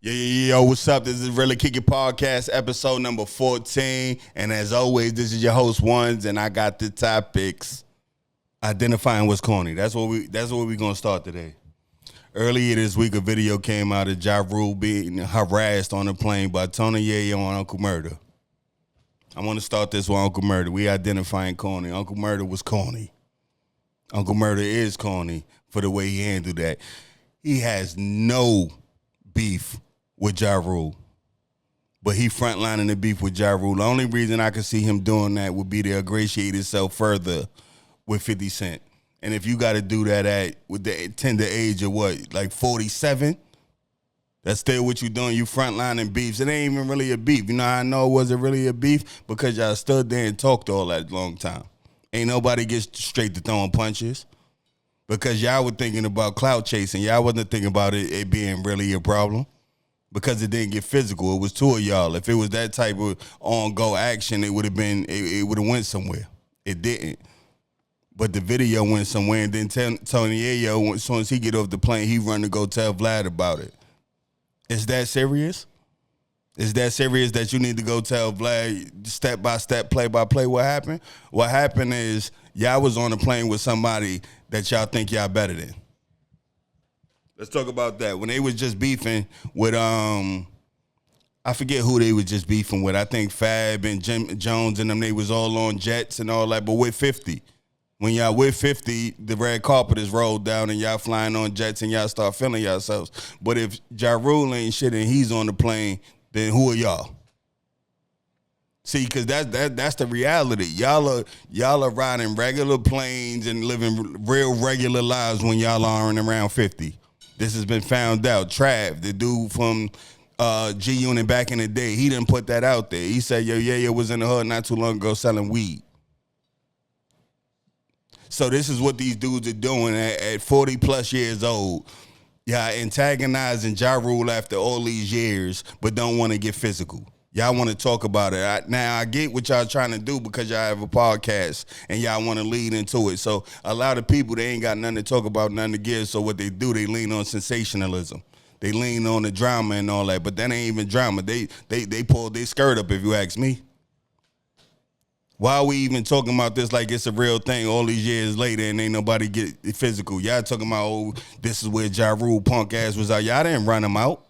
Yo, what's up? This is Really Kick It Podcast, episode number 14. And as always, this is your host, Ones, and I got the topics. Identifying what's corny. That's what we're gonna start today. Earlier this week, a video came out of Ja Rule being harassed on a plane by Tony Yayo and Uncle Murder. I want to start this with Uncle Murder. We identifying corny. Uncle Murder was corny. Uncle Murder is corny for the way he handled that. He has no beef with Ja Rule, but he frontlining the beef with Ja Rule. The only reason I could see him doing that would be to ingratiate himself further with 50 Cent. And if you got to do that with the tender age of what, like 47, that's still what you doing. You frontlining beefs. It ain't even really a beef. You know how I know it wasn't really a beef? Because y'all stood there and talked all that long time. Ain't nobody gets straight to throwing punches. Because y'all were thinking about clout chasing. Y'all wasn't thinking about it being really a problem. Because it didn't get physical. It was two of y'all. If it was that type of on-go action, it would have been, it would have went somewhere. It didn't. But the video went somewhere, and then Tony Yayo, as soon as he get off the plane, he run to go tell Vlad about it. Is that serious? Is that serious that you need to go tell Vlad step by step, play by play what happened? What happened is y'all was on a plane with somebody that y'all think y'all better than. Let's talk about that. When they was just beefing with, I forget who they was just beefing with. I think Fab and Jim Jones and them, they was all on jets and all that, but with 50. When y'all with 50, the red carpet is rolled down and y'all flying on jets and y'all start feeling yourselves. But if Ja Rule ain't shit and he's on the plane, then who are y'all? See, because that's the reality. Y'all are riding regular planes and living real regular lives when y'all aren't around 50. This has been found out. Trav, the dude from G-Unit back in the day, he didn't put that out there. He said, yo, was in the hood not too long ago selling weed. So this is what these dudes are doing at 40 plus years old. Y'all antagonizing Ja Rule after all these years, but don't want to get physical. Y'all want to talk about it. Now, I get what y'all trying to do because y'all have a podcast and y'all want to lead into it. So a lot of people, they ain't got nothing to talk about, nothing to give. So what they do, they lean on sensationalism. They lean on the drama and all that, but that ain't even drama. They pulled their skirt up, if you ask me. Why are we even talking about this like it's a real thing all these years later and ain't nobody get physical? Y'all talking about, this is where Ja Rule punk ass was out. Y'all didn't run him out.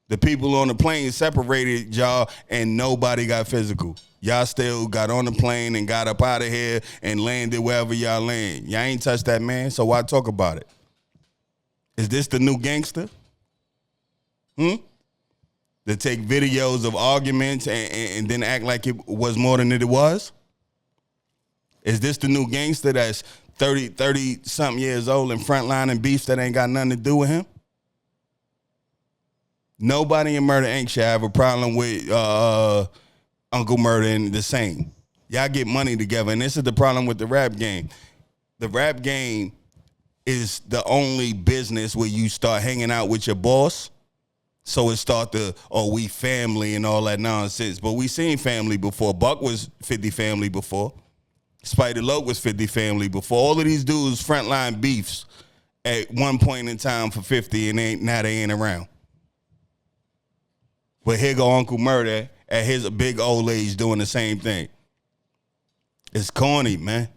The people on the plane separated y'all and nobody got physical. Y'all still got on the plane and got up out of here and landed wherever y'all land. Y'all ain't touched that man, so why talk about it? Is this the new gangster? To take videos of arguments and then act like it was more than it was? Is this the new gangster that's 30-something years old and frontlining beefs that ain't got nothing to do with him? Nobody in Murder Inc. should have a problem with Uncle Murder and the same. Y'all get money together, and this is the problem with the rap game. The rap game is the only business where you start hanging out with your boss. So it start to, we family and all that nonsense. But we seen family before. Buck was 50 family before. Spider Loc was 50 family before. All of these dudes frontline beefs at one point in time for 50 and now they ain't around. But here go Uncle Murder at his big old age doing the same thing. It's corny, man.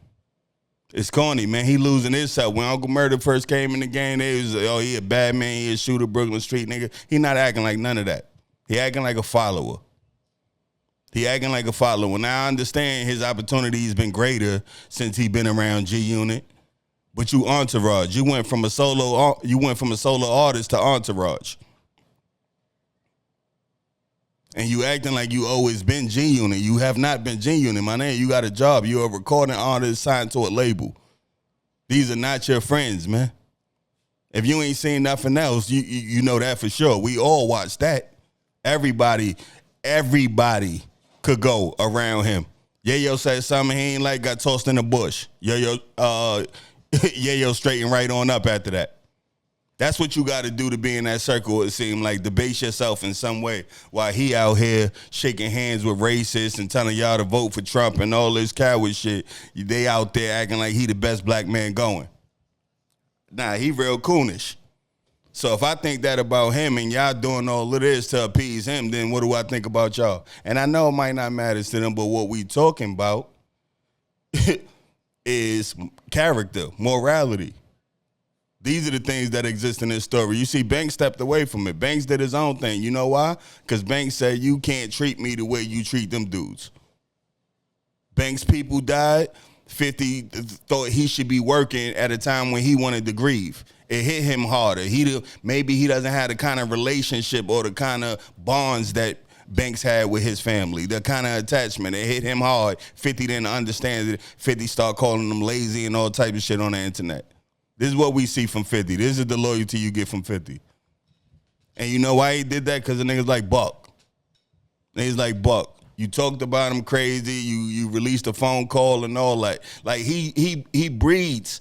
It's corny, man. He losing himself. When Uncle Murder first came in the game, they was, he a bad man, he a shooter, Brooklyn Street nigga. He not acting like none of that. He acting like a follower. Now I understand his opportunity has been greater since he been around G-Unit. But you Entourage. You went from a solo artist to Entourage. And you acting like you always been G-Unit. You have not been G-Unit, my name. You got a job. You're a recording artist signed to a label. These are not your friends, man. If you ain't seen nothing else, you know that for sure. We all watch that. Everybody could go around him. Yayo said something he ain't like, got tossed in the bush. Yayo straightened right on up after that. That's what you got to do to be in that circle, it seemed like. Debase yourself in some way while he out here shaking hands with racists and telling y'all to vote for Trump and all this coward shit. They out there acting like he the best black man going. Nah, he real coonish. So if I think that about him and y'all doing all of this to appease him, then what do I think about y'all? And I know it might not matter to them, but what we talking about is character, morality. These are the things that exist in this story. You see, Banks stepped away from it. Banks did his own thing. You know why? Because Banks said, you can't treat me the way you treat them dudes. Banks' people died. 50 thought he should be working at a time when he wanted to grieve. It hit him harder. Maybe he doesn't have the kind of relationship or the kind of bonds that Banks had with his family, the kind of attachment. It hit him hard. 50 didn't understand it. 50 started calling him lazy and all type of shit on the internet. This is what we see from 50. This is the loyalty you get from 50. And you know why he did that? Because the niggas like Buck. Niggas like Buck. You talked about him crazy. You released a phone call and all that. Like he breeds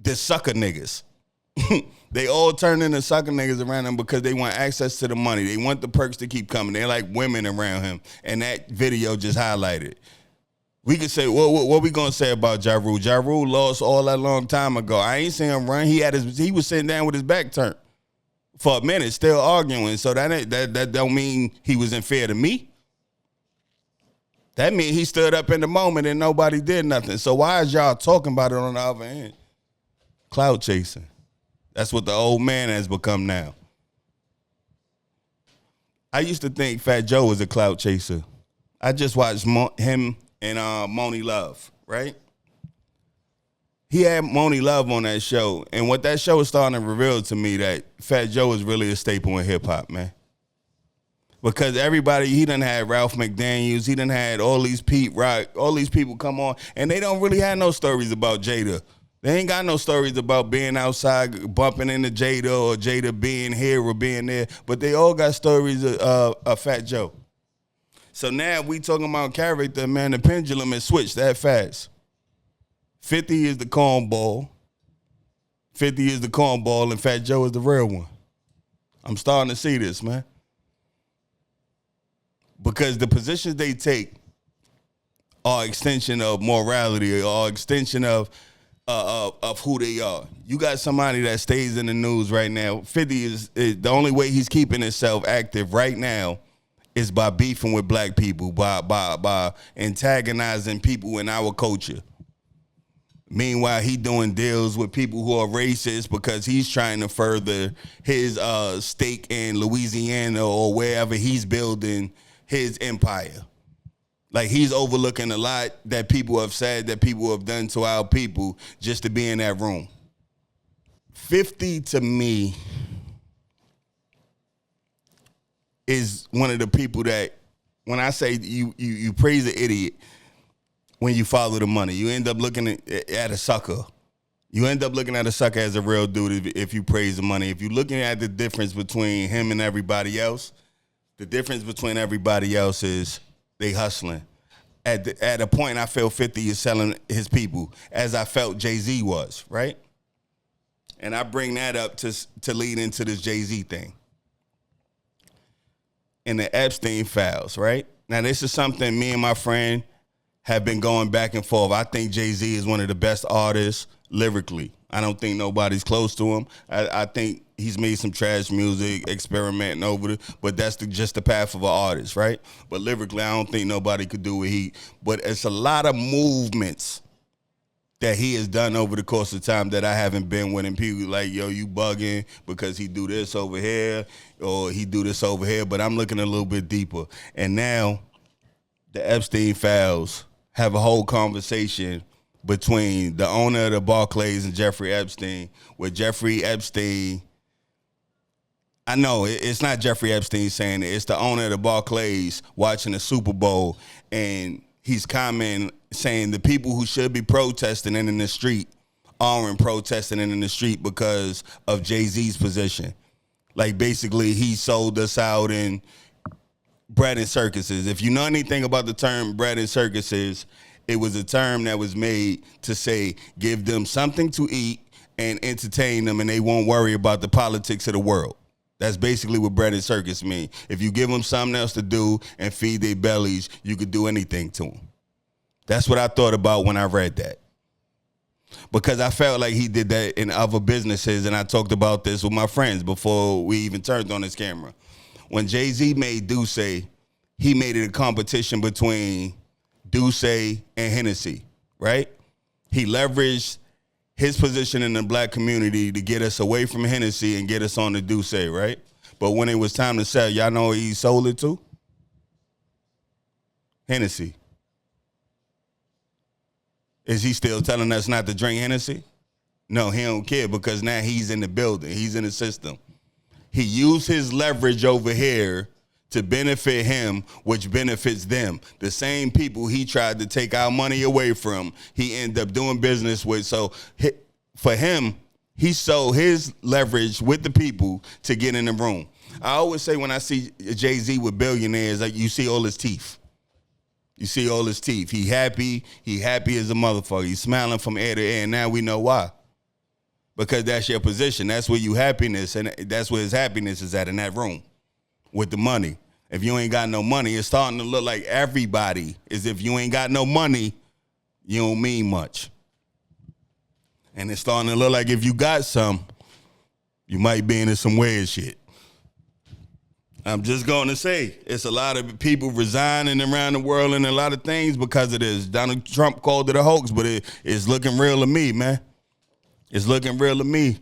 the sucker niggas. They all turn into sucker niggas around him because they want access to the money. They want the perks to keep coming. They like women around him. And that video just highlighted. We could say, what we gonna say about Ja Rule? Ja Rule lost all that long time ago. I ain't seen him run. He was sitting down with his back turned for a minute, still arguing. So that don't mean he was unfair to me. That mean he stood up in the moment and nobody did nothing. So why is y'all talking about it on the other end? Cloud chasing. That's what the old man has become now. I used to think Fat Joe was a clout chaser. I just watched him and Moni Love, right? He had Moni Love on that show, and what that show is starting to reveal to me that Fat Joe is really a staple in hip-hop, man. Because everybody, he done had Ralph McDaniels, he done had all these Pete Rock, all these people come on, and they don't really have no stories about Jada. They ain't got no stories about being outside, bumping into Jada or Jada being here or being there, but they all got stories of Fat Joe. So now we talking about character, man, the pendulum has switched that fast. 50 is the cornball. 50 is the cornball, and Fat Joe is the real one. I'm starting to see this, man. Because the positions they take are extension of morality or extension of who they are. You got somebody that stays in the news right now. 50 is the only way he's keeping himself active right now is by beefing with black people, by antagonizing people in our culture. Meanwhile, he doing deals with people who are racist because he's trying to further his stake in Louisiana or wherever he's building his empire. Like, he's overlooking a lot that people have said, that people have done to our people just to be in that room. 50 to me is one of the people that, when I say you praise an idiot when you follow the money, you end up looking at a sucker. You end up looking at a sucker as a real dude if you praise the money. If you're looking at the difference between him and everybody else, the difference between everybody else is they hustling. At a point, I feel 50 is selling his people, as I felt Jay-Z was, right? And I bring that up to lead into this Jay-Z thing. In the Epstein files, right? Now, this is something me and my friend have been going back and forth. I think Jay-Z is one of the best artists lyrically. I don't think nobody's close to him. I think he's made some trash music, experimenting over it, but that's just the path of an artist, right? But lyrically, I don't think nobody could do what he. But it's a lot of movements that he has done over the course of time that I haven't been with. And people like, yo, you bugging because he do this over here or he do this over here. But I'm looking a little bit deeper. And now the Epstein files have a whole conversation between the owner of the Barclays and Jeffrey Epstein, where Jeffrey Epstein, I know it's not Jeffrey Epstein saying it, it's the owner of the Barclays watching the Super Bowl, and he's commenting saying the people who should be protesting and in the street aren't protesting and in the street because of Jay-Z's position. Like, basically, he sold us out in bread and circuses. If you know anything about the term bread and circuses, it was a term that was made to say, give them something to eat and entertain them, and they won't worry about the politics of the world. That's basically what bread and circus mean. If you give them something else to do and feed their bellies, you could do anything to them. That's what I thought about when I read that. because I felt like he did that in other businesses, and I talked about this with my friends before we even turned on this camera. When Jay-Z made Duce, he made it a competition between Duce and Hennessy, right? He leveraged his position in the black community to get us away from Hennessy and get us on the Duce, right? But when it was time to sell, y'all know he sold it to? Hennessy. Is he still telling us not to drink Hennessy? No, he don't care because now he's in the building. He's in the system. He used his leverage over here to benefit him, which benefits them. The same people he tried to take our money away from, he ended up doing business with. So for him, he sold his leverage with the people to get in the room. I always say when I see Jay-Z with billionaires, like you see all his teeth. You see all his teeth. He happy as a motherfucker. He's smiling from ear to ear, and now we know why. Because that's your position. That's where you happiness, and that's where his happiness is at, in that room with the money. If you ain't got no money, it's starting to look like everybody is if you ain't got no money, you don't mean much. And it's starting to look like if you got some, you might be into some weird shit. I'm just going to say, it's a lot of people resigning around the world and a lot of things because of this. Donald Trump called it a hoax, but it's looking real to me, man. It's looking real to me.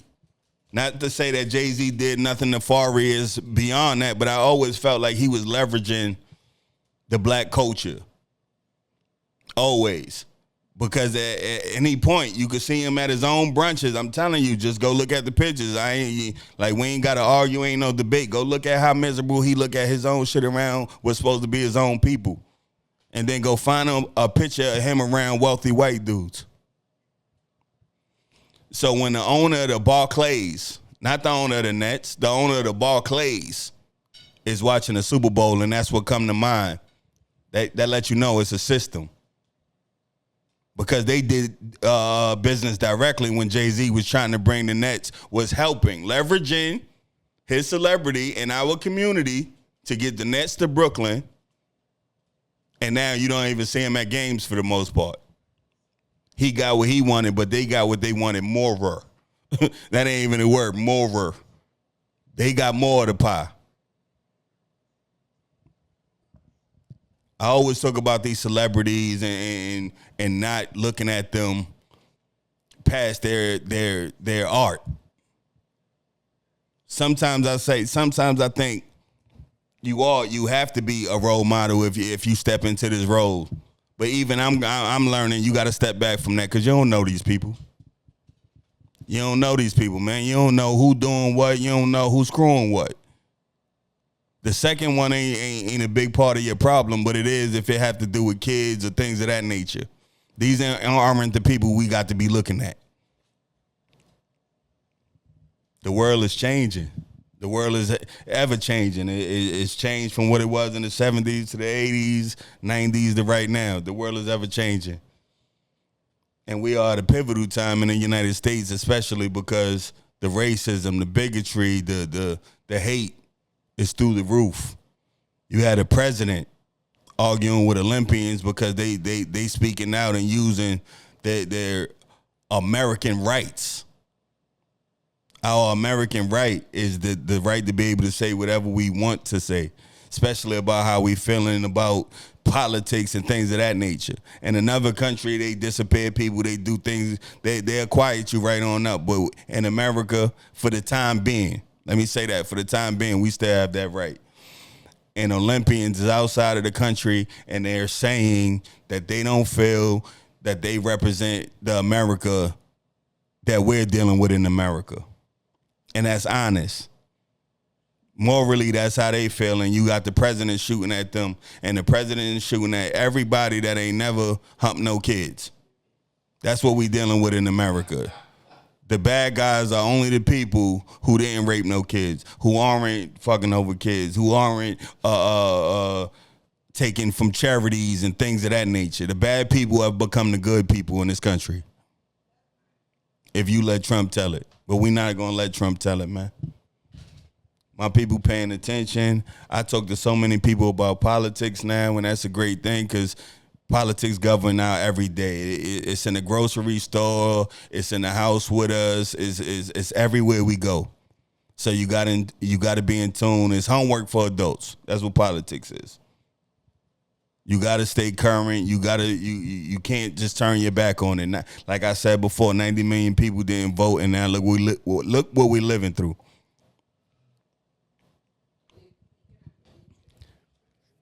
Not to say that Jay-Z did nothing nefarious beyond that, but I always felt like he was leveraging the black culture. Always. Because at any point, you could see him at his own brunches. I'm telling you, just go look at the pictures. We ain't got to argue, ain't no debate. Go look at how miserable he look at his own shit around what's supposed to be his own people. And then go find him a picture of him around wealthy white dudes. So when the owner of the Barclays, not the owner of the Nets, the owner of the Barclays is watching the Super Bowl and that's what come to mind, that lets you know it's a system. Because they did business directly when Jay-Z was trying to bring the Nets, was helping, leveraging his celebrity in our community to get the Nets to Brooklyn. And now you don't even see him at games for the most part. He got what he wanted, but they got what they wanted more. That ain't even a word, more. They got more of the pie. I always talk about these celebrities and not looking at them past their art. Sometimes I think you have to be a role model if you step into this role. But even I'm learning you got to step back from that because you don't know these people. You don't know these people, man. You don't know who doing what. You don't know who's screwing what. The second one ain't a big part of your problem, but it is if it have to do with kids or things of that nature. These aren't the people we got to be looking at. The world is changing. The world is ever changing. It's changed from what it was in the 70s to the 80s, 90s to right now. The world is ever changing. And we are at a pivotal time in the United States, especially because the racism, the bigotry, the hate is through the roof. You had a president arguing with Olympians because they speaking out and using their American rights. Our American right is the right to be able to say whatever we want to say, especially about how we feeling about politics and things of that nature. In another country, they disappear people, they do things, they'll quiet you right on up. But in America, for the time being, let me say that, for the time being, we still have that right. And Olympians is outside of the country, and they're saying that they don't feel that they represent the America that we're dealing with in America. And that's honest. Morally, that's how they feel, and you got the president shooting at them, and the president is shooting at everybody that ain't never humped no kids. That's what we dealing with in America. The bad guys are only the people who didn't rape no kids, who aren't fucking over kids, who aren't taken from charities and things of that nature. The bad people have become the good people in this country. If you let Trump tell it. But we're not going to let Trump tell it, man. My people paying attention. I talk to so many people about politics now, and that's a great thing because Politics govern our every day. It's in the grocery store. It's in the house with us. It's everywhere we go. So you got to be in tune. It's homework for adults. That's what politics is. You got to stay current. You can't just turn your back on it. Like I said before, 90 million people didn't vote, and now look what we're living through.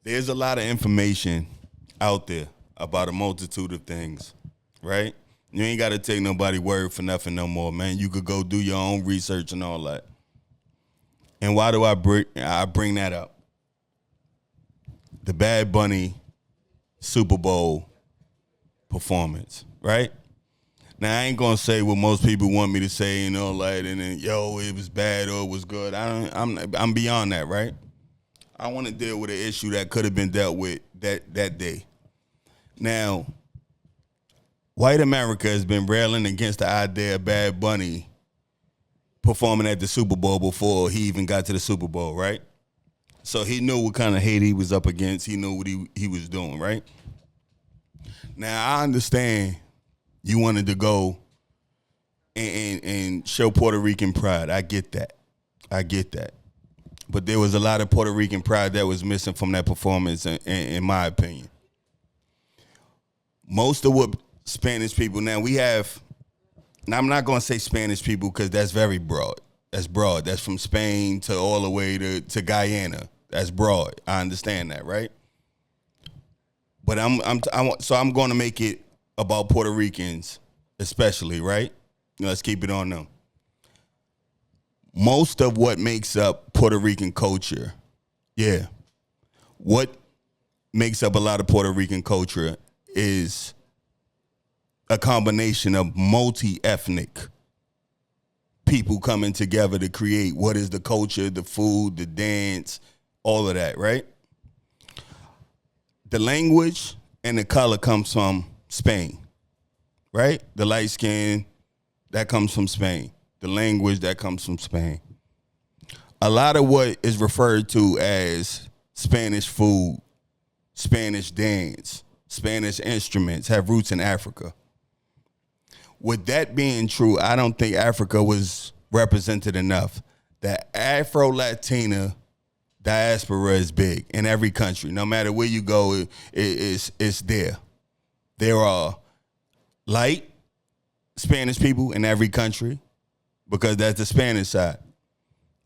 There's a lot of information out there about a multitude of things, right? You ain't got to take nobody word for nothing no more, man. You could go do your own research and all that. And why do I bring that up? The Bad Bunny Super Bowl performance, right? Now, I ain't going to say what most people want me to say, and then, it was bad or it was good. I'm beyond that, right? I want to deal with an issue that could have been dealt with that day. Now, white America has been railing against the idea of Bad Bunny performing at the Super Bowl before he even got to the Super Bowl, right? So he knew what kind of hate he was up against. He knew what he was doing, right? Now, I understand you wanted to go and show Puerto Rican pride. I get that. But there was a lot of Puerto Rican pride that was missing from that performance, in my opinion. Most of what Spanish people, now I'm not going to say Spanish people because that's very broad. That's broad. That's from Spain to all the way to Guyana. That's broad. I understand that, right? But I'm going to make it about Puerto Ricans, especially, right? Let's keep it on them. Most of what makes up Puerto Rican culture, what makes up a lot of Puerto Rican culture is a combination of multi-ethnic people coming together to create what is the culture, the food, the dance, all of that, right? The language and the color comes from Spain, right? The light skin, that comes from Spain. The language, that comes from Spain. A lot of what is referred to as Spanish food, Spanish dance, Spanish instruments have roots in Africa. With that being true, I don't think Africa was represented enough. The Afro-Latina diaspora is big in every country. No matter where you go, it's there. There are light Spanish people in every country because that's the Spanish side.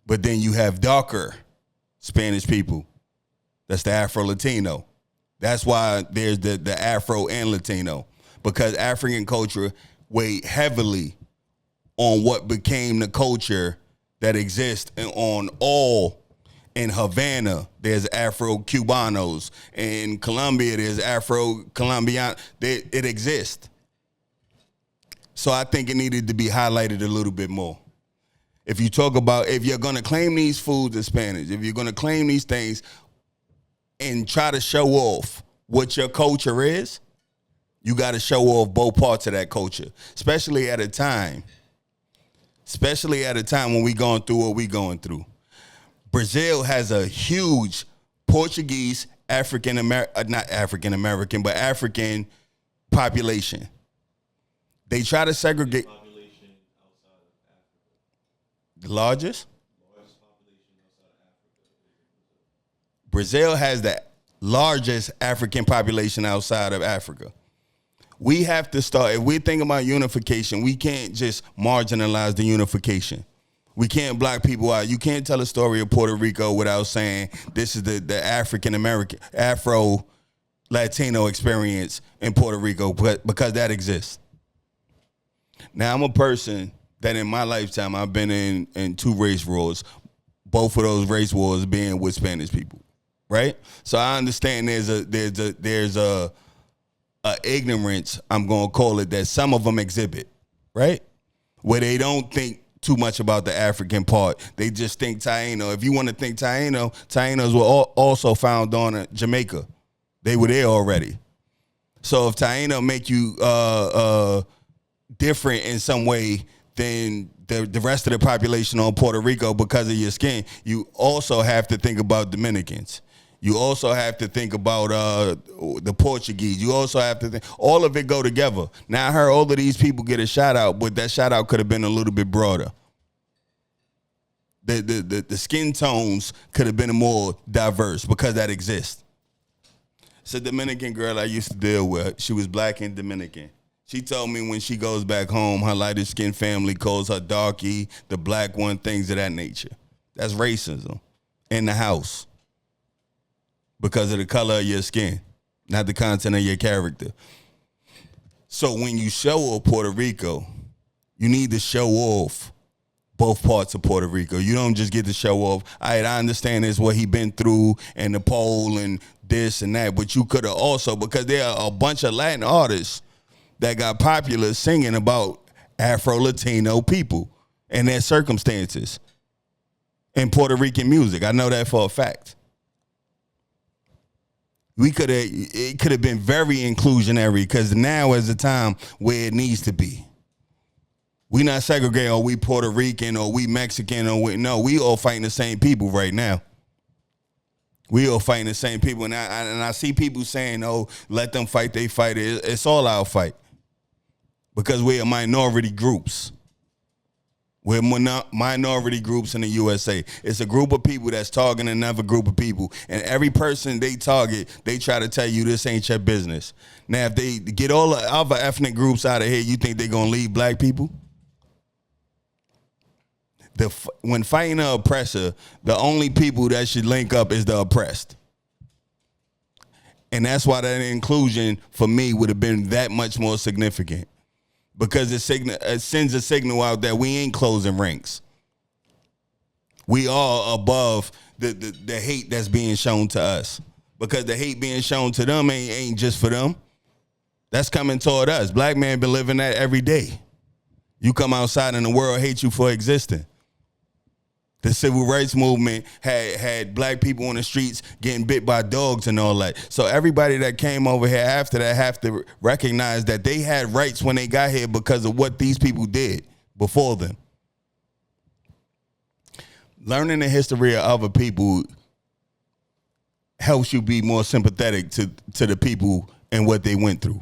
But then you have darker Spanish people. That's the Afro-Latino. That's why there's the Afro and Latino, because African culture weighed heavily on what became the culture that exists on all. In Havana, there's Afro-Cubanos. In Colombia, there's Afro-Colombian. It exists. So I think it needed to be highlighted a little bit more. If you talk about, if you're going to claim these foods as Spanish, if you're going to claim these things and try to show off what your culture is, you got to show off both parts of that culture, especially at a time when we going through what we going through. Brazil has a huge Portuguese, not African American, but African population. They try to segregate. Population outside of Africa. The largest population outside of Africa. Brazil has the largest African population outside of Africa. We have to start, if we're thinking about unification, we can't just marginalize the unification. We can't block people out. You can't tell a story of Puerto Rico without saying this is the African American, Afro Latino experience in Puerto Rico, because that exists. Now, I'm a person that in my lifetime I've been in two race wars, both of those race wars being with Spanish people, right? So I understand there's a ignorance, I'm gonna call it, that some of them exhibit, right? Where they don't think too much about the African part. They just think Taino. If you want to think Tainos were also found on Jamaica. They were there already. So if Taino make you different in some way than the rest of the population on Puerto Rico because of your skin, you also have to think about Dominicans. You also have to think about the Portuguese. You also have to think, all of it go together. Now I heard all of these people get a shout out, but that shout out could have been a little bit broader. The skin tones could have been more diverse because that exists. It's a Dominican girl I used to deal with. She was black and Dominican. She told me when she goes back home, her lighter skinned family calls her darky, the black one, things of that nature. That's racism in the house because of the color of your skin, not the content of your character. So when you show up Puerto Rico, you need to show off both parts of Puerto Rico. You don't just get to show off, all right, I understand this, what he been through and the pole and this and that, but you could have also, because there are a bunch of Latin artists that got popular singing about Afro-Latino people and their circumstances in Puerto Rican music. I know that for a fact. It could have been very inclusionary because now is the time where it needs to be. We not segregating, or we Puerto Rican, or we Mexican, no, we all fighting the same people right now. We all fighting the same people, and I see people saying, "Oh, let them fight, they fight." It's all our fight because we're minority groups. We're minority groups in the USA. It's a group of people that's targeting another group of people, and every person they target, they try to tell you this ain't your business. Now, if they get all the other ethnic groups out of here, you think they're gonna leave black people? When fighting an oppressor, the only people that should link up is the oppressed. And that's why that inclusion for me would have been that much more significant. Because it sends a signal out that we ain't closing ranks. We are above the hate that's being shown to us. Because the hate being shown to them ain't just for them. That's coming toward us. Black man been living that every day. You come outside and the world hates you for existing. The civil rights movement had black people on the streets getting bit by dogs and all that. So everybody that came over here after that have to recognize that they had rights when they got here because of what these people did before them. Learning the history of other people helps you be more sympathetic to the people and what they went through,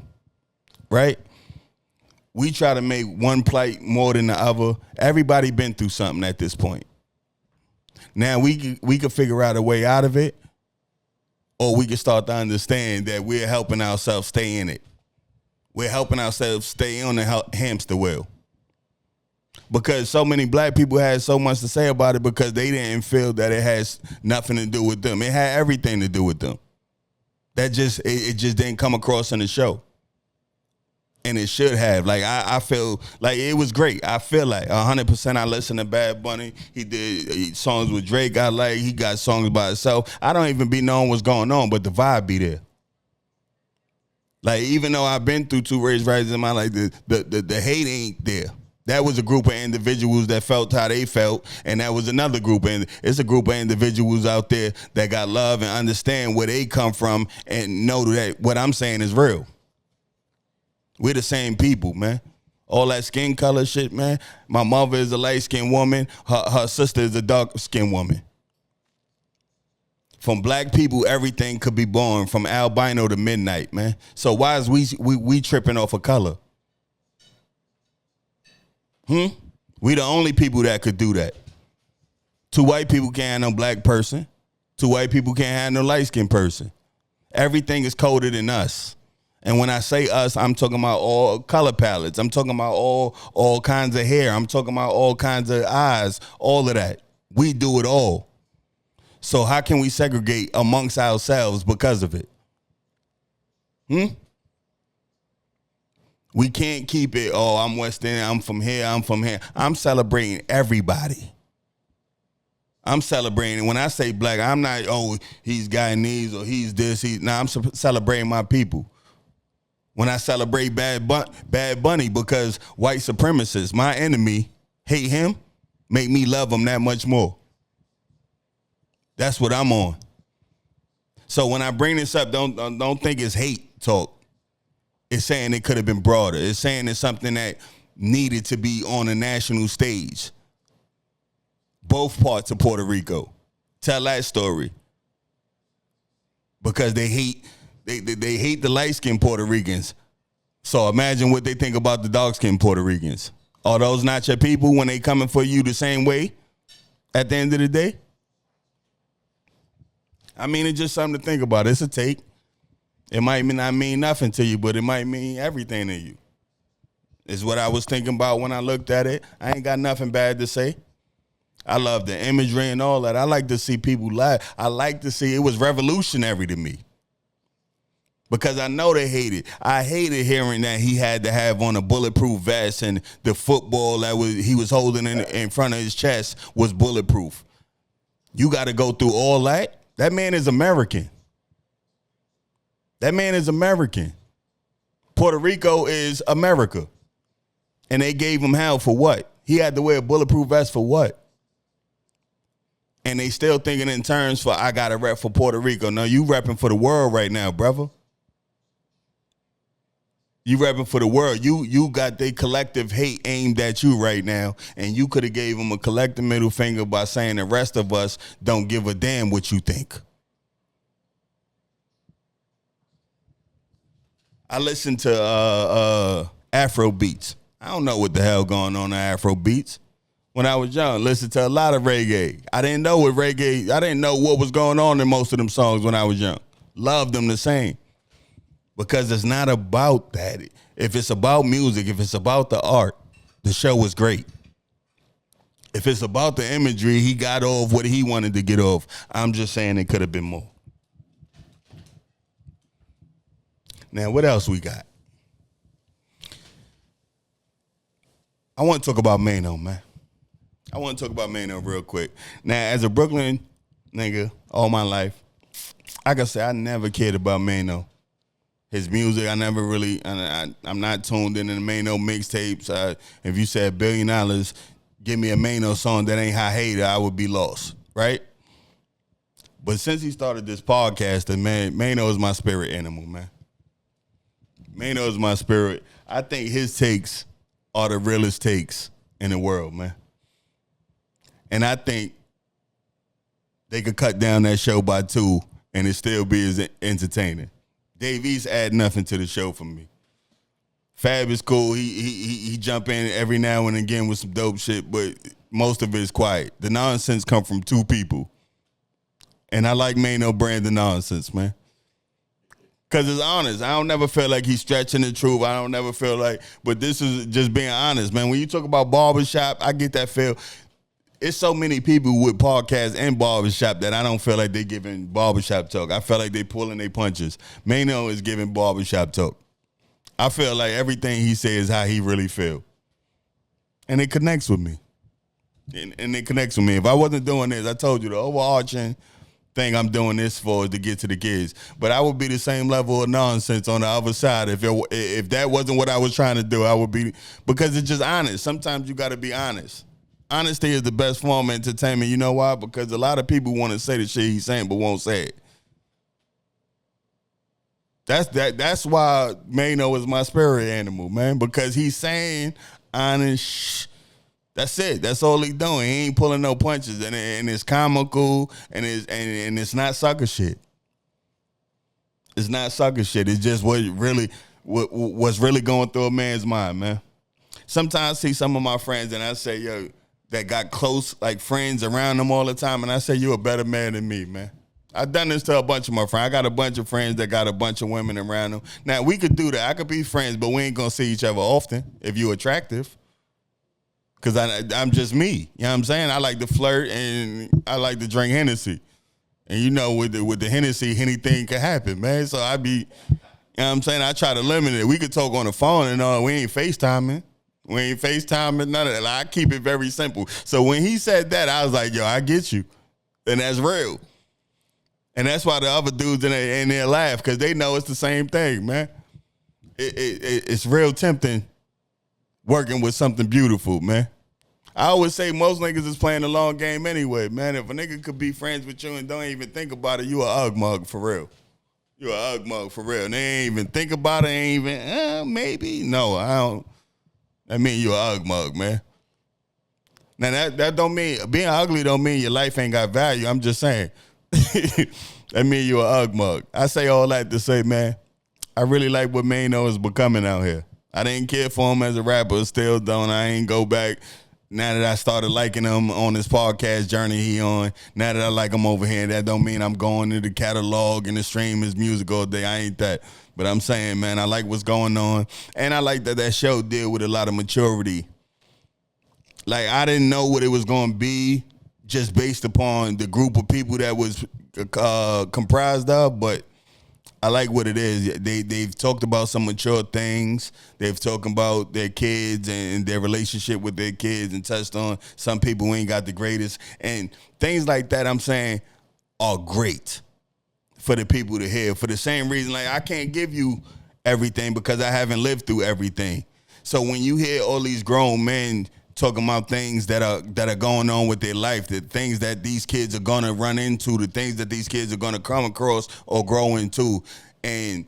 right? We try to make one plight more than the other. Everybody been through something at this point. Now we can figure out a way out of it, or we can start to understand that we're helping ourselves stay in it. We're helping ourselves stay on the hamster wheel. Because so many black people had so much to say about it because they didn't feel that it has nothing to do with them. It had everything to do with them. It just didn't come across in the show. And it should have. Like, I feel like it was great. I feel like 100% I listened to Bad Bunny. He did songs with Drake I like. He got songs by himself. I don't even be knowing what's going on, but the vibe be there. Like, even though I've been through 2 race riots in my life, the hate ain't there. That was a group of individuals that felt how they felt, and that was another group. And it's a group of individuals out there that got love and understand where they come from and know that what I'm saying is real. We're the same people, man. All that skin color shit, man. My mother is a light-skinned woman. Her sister is a dark-skinned woman. From black people, everything could be born, from albino to midnight, man. So why is we tripping off a color? We the only people that could do that. 2 white people can't have no black person. 2 white people can't have no light-skinned person. Everything is coded in us. And when I say us, I'm talking about all color palettes. I'm talking about all kinds of hair. I'm talking about all kinds of eyes, all of that. We do it all. So how can we segregate amongst ourselves because of it? We can't keep it, oh, I'm West End, I'm from here, I'm from here. I'm celebrating everybody. I'm celebrating. When I say black, I'm not, oh, he's Guyanese or he's this. I'm celebrating my people. When I celebrate Bad Bunny because white supremacists, my enemy, hate him, make me love him that much more. That's what I'm on. So when I bring this up, don't think it's hate talk. It's saying it could have been broader. It's saying it's something that needed to be on a national stage. Both parts of Puerto Rico. Tell that story. because they hate they hate the light-skinned Puerto Ricans. So imagine what they think about the dark-skinned Puerto Ricans. Are those not your people when they coming for you the same way at the end of the day? I mean, it's just something to think about. It's a take. It might not mean nothing to you, but it might mean everything to you. Is what I was thinking about when I looked at it. I ain't got nothing bad to say. I love the imagery and all that. I like to see people laugh. I like to see, it was revolutionary to me. Because I know they hate it. I hated hearing that he had to have on a bulletproof vest and the football that he was holding in front of his chest was bulletproof. You got to go through all that? That man is American. That man is American. Puerto Rico is America. And they gave him hell for what? He had to wear a bulletproof vest for what? And they still thinking in terms for, I got to rep for Puerto Rico. No, you repping for the world right now, brother. You repping for the world. You got their collective hate aimed at you right now, and you could have gave them a collective middle finger by saying the rest of us don't give a damn what you think. I listen to Afro beats. I don't know what the hell going on in Afro beats. When I was young, listened to a lot of reggae. I didn't know what was going on in most of them songs when I was young. Loved them the same. Because it's not about that. If it's about music, if it's about the art, the show was great. If it's about the imagery, he got off what he wanted to get off. I'm just saying it could have been more. Now, what else we got? I want to talk about Mano, man. I want to talk about Mano real quick. Now, as a Brooklyn nigga all my life, I can say I never cared about Mano. His music, I never really, I'm not tuned in the Mano mixtapes. If you said $1 billion, give me a Mano song that ain't high hater, I would be lost, right? But since he started this podcast, man, Mano is my spirit animal, man. Mano is my spirit. I think his takes are the realest takes in the world, man. And I think they could cut down that show by 2 and it still be as entertaining. Dave East add nothing to the show for me. Fab is cool. He jump in every now and again with some dope shit, but most of it is quiet. The nonsense come from 2 people. And I like Mano brand the nonsense, man. Because it's honest. I don't never feel like he's stretching the truth. I don't never feel like, but this is just being honest, man. When you talk about barbershop, I get that feel. It's so many people with podcasts and barbershop that I don't feel like they giving barbershop talk. I feel like they pulling their punches. Mano is giving barbershop talk. I feel like everything he says is how he really feel. And it connects with me. And it connects with me. If I wasn't doing this, I told you the overarching thing I'm doing this for is to get to the kids. But I would be the same level of nonsense on the other side. If that wasn't what I was trying to do, I would be, because it's just honest. Sometimes you got to be honest. Honesty is the best form of entertainment. You know why? Because a lot of people want to say the shit he's saying but won't say it. That's why Mano is my spirit animal, man. Because he's saying honest shh. That's it. That's all he's doing. He ain't pulling no punches, and it's comical, and it's not sucker shit. It's not sucker shit. It's just what's really going through a man's mind, man. Sometimes I see some of my friends, and I say, yo, that got close, like friends around them all the time, and I say, you a better man than me, man. I've done this to a bunch of my friends. I got a bunch of friends that got a bunch of women around them. Now, we could do that. I could be friends, but we ain't going to see each other often if you attractive. Because I'm just me. You know what I'm saying? I like to flirt and I like to drink Hennessy. And you know, with the Hennessy, anything can happen, man. So I be, you know what I'm saying? I try to limit it. We could talk on the phone and all. We ain't FaceTiming. We ain't FaceTiming, none of that. Like, I keep it very simple. So when he said that, I was like, yo, I get you. And that's real. And that's why the other dudes in there laugh, because they know it's the same thing, man. It's real tempting working with something beautiful, man. I always say most niggas is playing the long game anyway, man. If a nigga could be friends with you and don't even think about it, you a ug mug for real. You a ug mug for real. And they ain't even think about it, ain't even, maybe. No, I don't. That mean you a ug mug, man. Now that don't mean, being ugly don't mean your life ain't got value. I'm just saying. That mean you a Ugg mug. I say all that to say, man, I really like what Maino is becoming out here. I didn't care for him as a rapper, still don't. I ain't go back. Now that I started liking him on this podcast journey he on, now that I like him over here, that don't mean I'm going to the catalog and the stream his music all day. I ain't that. But I'm saying, man, I like what's going on. And I like that show deal with a lot of maturity. Like, I didn't know what it was going to be just based upon the group of people that was comprised of, but I like what it is. They've talked about some mature things. They've talked about their kids and their relationship with their kids and touched on some people who ain't got the greatest. And things like that, I'm saying, are great for the people to hear. For the same reason, like, I can't give you everything because I haven't lived through everything. So when you hear all these grown men talking about things that are going on with their life, the things that these kids are gonna run into, the things that these kids are gonna come across or grow into, and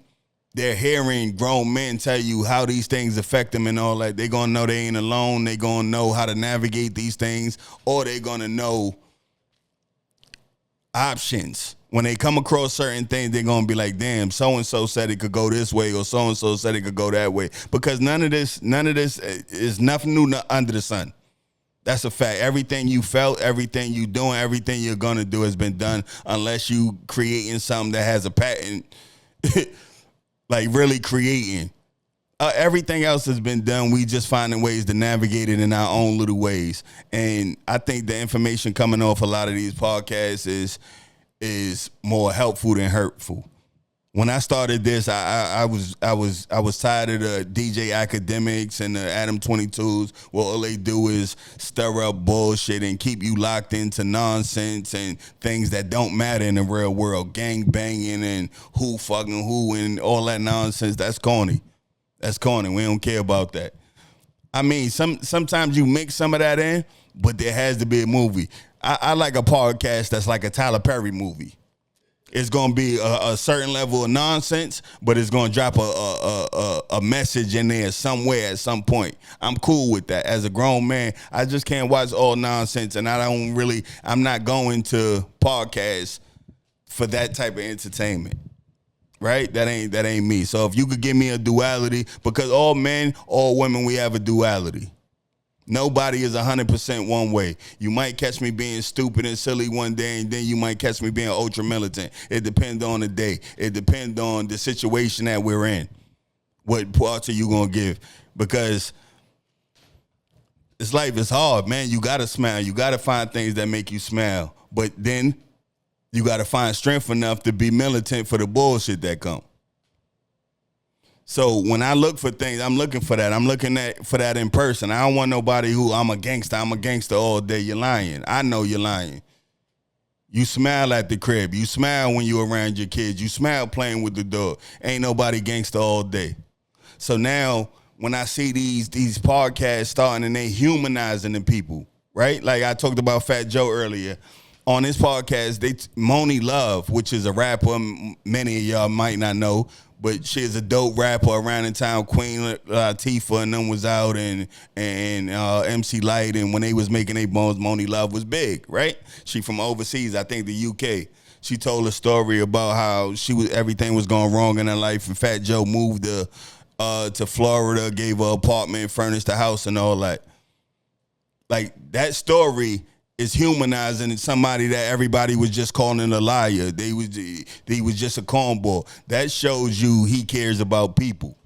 they're hearing grown men tell you how these things affect them and all that, they're gonna know they ain't alone. They're gonna know how to navigate these things, or they're gonna know options. When they come across certain things, they're gonna be like, damn, so-and-so said it could go this way, or so-and-so said it could go that way. Because none of this is nothing new under the sun. That's a fact. Everything you felt, everything you doing, everything you're gonna do has been done, unless you creating something that has a patent, like really creating. Everything else has been done. We just finding ways to navigate it in our own little ways. And I think the information coming off a lot of these podcasts is more helpful than hurtful. When I started this, I was tired of the DJ academics and the Adam 22s. Where all they do is stir up bullshit and keep you locked into nonsense and things that don't matter in the real world. Gang banging and who fucking who and all that nonsense. That's corny. That's corny. We don't care about that. I mean, sometimes you mix some of that in, but there has to be a movie. I like a podcast that's like a Tyler Perry movie. It's going to be a certain level of nonsense, but it's going to drop a message in there somewhere at some point. I'm cool with that. As a grown man, I just can't watch all nonsense, and I'm not going to podcasts for that type of entertainment. Right? That ain't me. So if you could give me a duality, because all men, all women, we have a duality. Nobody is 100% one way. You might catch me being stupid and silly one day, and then you might catch me being ultra militant. It depends on the day. It depends on the situation that we're in. What parts are you gonna give? Because this life is hard, man. You gotta smile. You gotta find things that make you smile. But then you gotta find strength enough to be militant for the bullshit that comes. So when I look for things, I'm looking for that. I'm looking for that in person. I don't want nobody who, I'm a gangster all day. You're lying. I know you're lying. You smile at the crib. You smile when you're around your kids. You smile playing with the dog. Ain't nobody gangster all day. So now when I see these podcasts starting and they humanizing the people, right? Like I talked about Fat Joe earlier. On this podcast, Moni Love, which is a rapper many of y'all might not know, but she's a dope rapper around in town. Queen Latifah and them was out, and MC Lyte, and when they was making their bones, Moni Love was big, right? She from overseas, I think the UK. She told a story about how everything was going wrong in her life, and Fat Joe moved to Florida, gave her an apartment, furnished a house, and all that. Like that story is humanizing somebody that everybody was just calling a liar. They was just a cornball. That shows you he cares about people.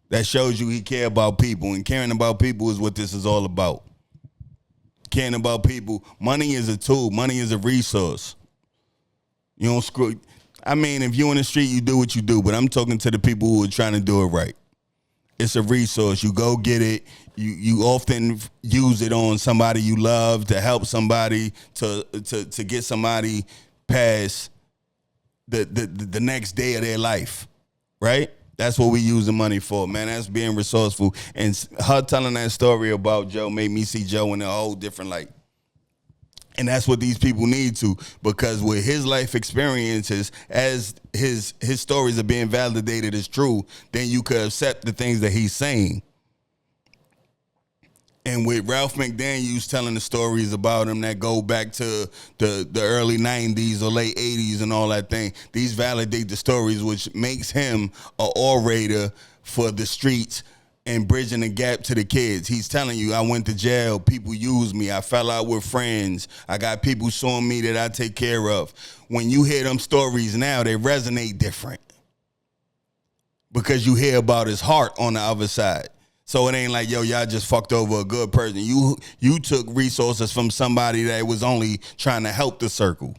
That shows you he cares about people. And caring about people is what this is all about. Caring about people. Money is a tool. Money is a resource. You don't screw. I mean, if you're in the street, you do what you do. But I'm talking to the people who are trying to do it right. It's a resource. You go get it. You often use it on somebody you love, to help somebody, to get somebody past the next day of their life, right? That's what we use the money for, man. That's being resourceful. And her telling that story about Joe made me see Joe in a whole different light. And that's what these people need to, because with his life experiences, as his stories are being validated as true, then you could accept the things that he's saying. And with Ralph McDaniels telling the stories about him that go back to the early 90s or late 80s and all that thing, these validate the stories, which makes him an orator for the streets and bridging the gap to the kids. He's telling you, I went to jail, people used me, I fell out with friends, I got people suing me that I take care of. When you hear them stories now, they resonate different because you hear about his heart on the other side. So it ain't like, yo, y'all just fucked over a good person. You took resources from somebody that was only trying to help the circle.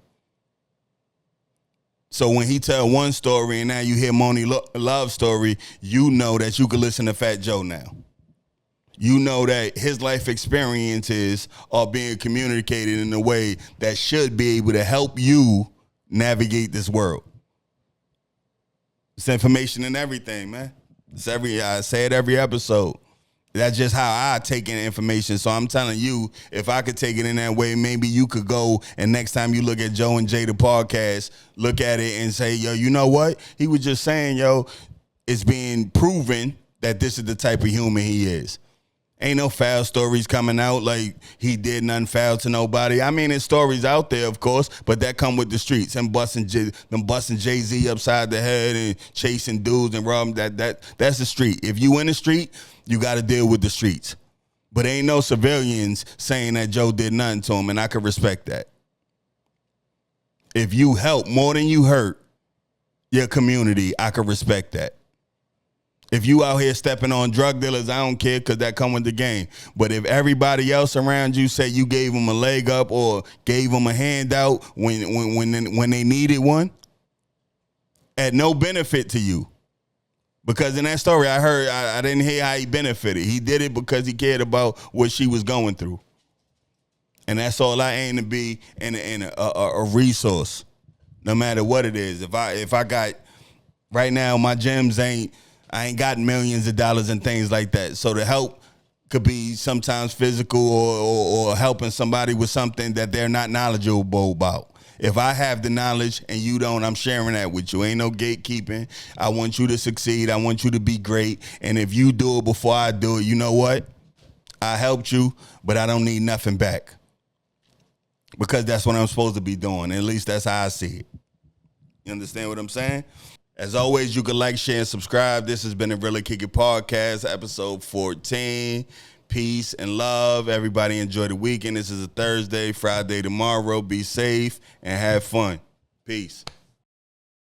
So when he tell one story and now you hear Moni Love story, you know that you can listen to Fat Joe now. You know that his life experiences are being communicated in a way that should be able to help you navigate this world. It's information and everything, man. I say it every episode. That's just how I take in information. So I'm telling you, if I could take it in that way, maybe you could go and next time you look at Joe and Jay the podcast, look at it and say, yo, you know what? He was just saying, yo, it's being proven that this is the type of human he is. Ain't no foul stories coming out like he did nothing foul to nobody. I mean, there's stories out there, of course, but that come with the streets and busting Jay-Z upside the head and chasing dudes and robbing. That's the street. If you in the street, you got to deal with the streets. But ain't no civilians saying that Joe did nothing to him, and I can respect that. If you help more than you hurt your community, I can respect that. If you out here stepping on drug dealers, I don't care because that come with the game. But if everybody else around you say you gave them a leg up or gave them a handout when they needed one, at no benefit to you. Because in that story I heard, I didn't hear how he benefited. He did it because he cared about what she was going through. And that's all I aim to be in a resource, no matter what it is. If I got, right now, my gems I ain't got millions of dollars and things like that. So the help could be sometimes physical or helping somebody with something that they're not knowledgeable about. If I have the knowledge and you don't, I'm sharing that with you. Ain't no gatekeeping. I want you to succeed. I want you to be great. And if you do it before I do it, you know what? I helped you, but I don't need nothing back. Because that's what I'm supposed to be doing. At least that's how I see it. You understand what I'm saying? As always, you can like, share, and subscribe. This has been a Really Kick It Podcast, episode 14. Peace and love. Everybody enjoy the weekend. This is a Thursday, Friday tomorrow. Be safe and have fun. Peace.